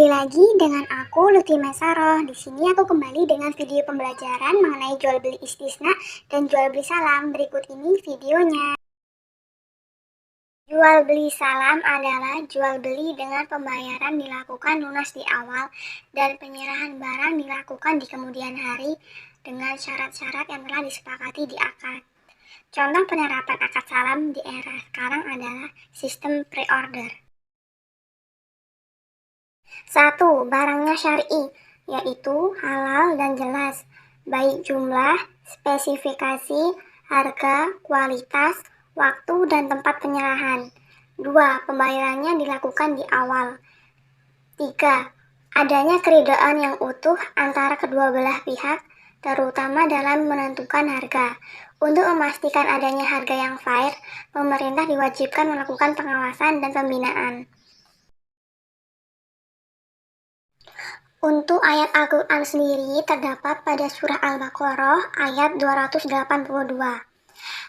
Kembali lagi dengan aku Lutfi Masaroh. Di sini aku kembali dengan video pembelajaran mengenai jual beli istisna dan jual beli salam. Berikut ini videonya. Jual beli salam adalah jual beli dengan pembayaran dilakukan lunas di awal dan penyerahan barang dilakukan di kemudian hari dengan syarat-syarat yang telah disepakati di akad. Contoh penerapan akad salam di era sekarang adalah sistem pre-order. 1. Barangnya syar'i, yaitu halal dan jelas, baik jumlah, spesifikasi, harga, kualitas, waktu, dan tempat penyerahan. 2. Pembayarannya dilakukan di awal. 3. Adanya keridhaan yang utuh antara kedua belah pihak, terutama dalam menentukan harga. Untuk memastikan adanya harga yang fair, pemerintah diwajibkan melakukan pengawasan dan pembinaan. Untuk ayat Al-Quran sendiri terdapat pada surah Al-Baqarah ayat 282.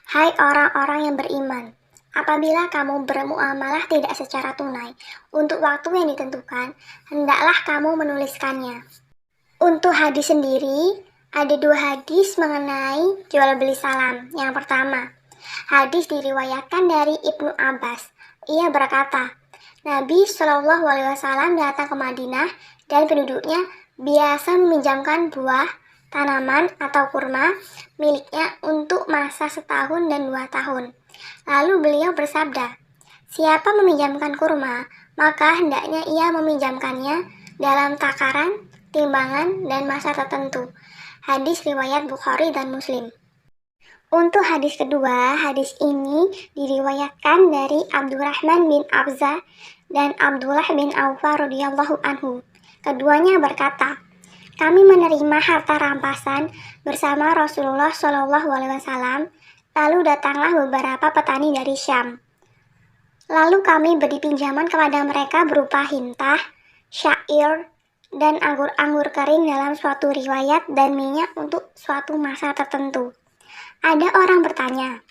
Hai orang-orang yang beriman, apabila kamu bermuamalah tidak secara tunai untuk waktu yang ditentukan, hendaklah kamu menuliskannya. Untuk hadis sendiri, ada 2 hadis mengenai jual beli salam. Yang pertama, hadis diriwayatkan dari Ibnu Abbas. Ia berkata, Nabi Shallallahu Alaihi Wasallam datang ke Madinah dan penduduknya biasa meminjamkan buah, tanaman atau kurma miliknya untuk masa setahun dan 2 tahun. Lalu beliau bersabda, siapa meminjamkan kurma, maka hendaknya ia meminjamkannya dalam takaran, timbangan, dan masa tertentu. Hadis riwayat Bukhari dan Muslim. Untuk hadis kedua, hadis ini diriwayatkan dari Abdurrahman bin Abza dan Abdullah bin Aufar radhiyallahu anhu. Keduanya berkata, kami menerima harta rampasan bersama Rasulullah Shallallahu Alaihi Wasallam. Lalu datanglah beberapa petani dari Syam. Lalu kami beri pinjaman kepada mereka berupa hintah, syair, dan anggur-anggur kering dalam suatu riwayat dan minyak untuk suatu masa tertentu. Ada orang bertanya,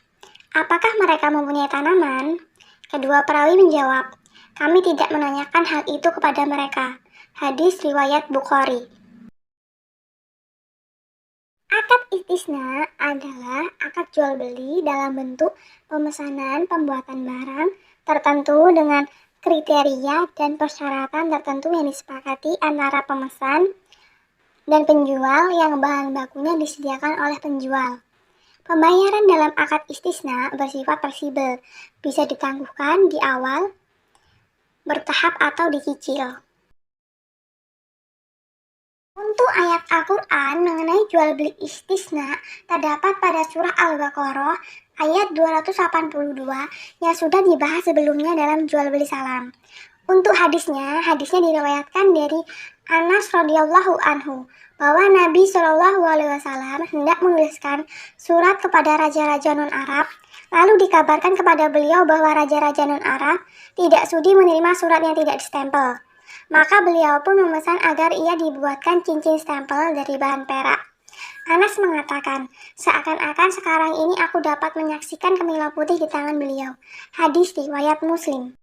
apakah mereka mempunyai tanaman? Kedua perawi menjawab, kami tidak menanyakan hal itu kepada mereka. Hadis riwayat Bukhari. Akad istisna adalah akad jual beli dalam bentuk pemesanan pembuatan barang tertentu dengan kriteria dan persyaratan tertentu yang disepakati antara pemesan dan penjual yang bahan bakunya disediakan oleh penjual. Pembayaran dalam akad istisna bersifat fleksibel, bisa ditangguhkan di awal, bertahap atau dicicil. Untuk ayat Al-Quran mengenai jual beli istisna terdapat pada surah Al-Baqarah ayat 282 yang sudah dibahas sebelumnya dalam jual beli salam. Untuk hadisnya diriwayatkan dari Anas radhiyallahu anhu bahwa Nabi Shallallahu Alaihi Wasallam hendak menuliskan surat kepada raja-raja non-Arab, lalu dikabarkan kepada beliau bahwa raja-raja non-Arab tidak sudi menerima surat yang tidak distempel. Maka beliau pun memesan agar ia dibuatkan cincin stempel dari bahan perak. Anas mengatakan, seakan-akan sekarang ini aku dapat menyaksikan kemilau putih di tangan beliau. Hadis riwayat Muslim.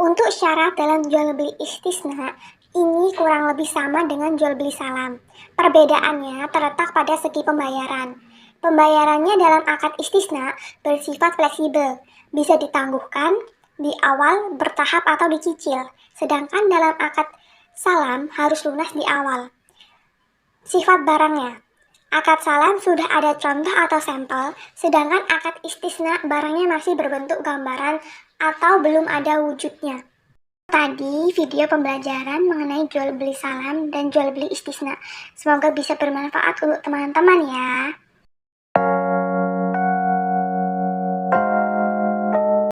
Untuk syarat dalam jual beli istisna, ini kurang lebih sama dengan jual beli salam. Perbedaannya terletak pada segi pembayaran. Pembayarannya dalam akad istisna bersifat fleksibel, bisa ditangguhkan di awal, bertahap atau dicicil. Sedangkan dalam akad salam harus lunas di awal. Sifat barangnya. Akad salam sudah ada contoh atau sampel, sedangkan akad istisna barangnya masih berbentuk gambaran atau belum ada wujudnya. Tadi video pembelajaran mengenai jual beli salam dan jual beli istisna. Semoga bisa bermanfaat untuk teman-teman ya.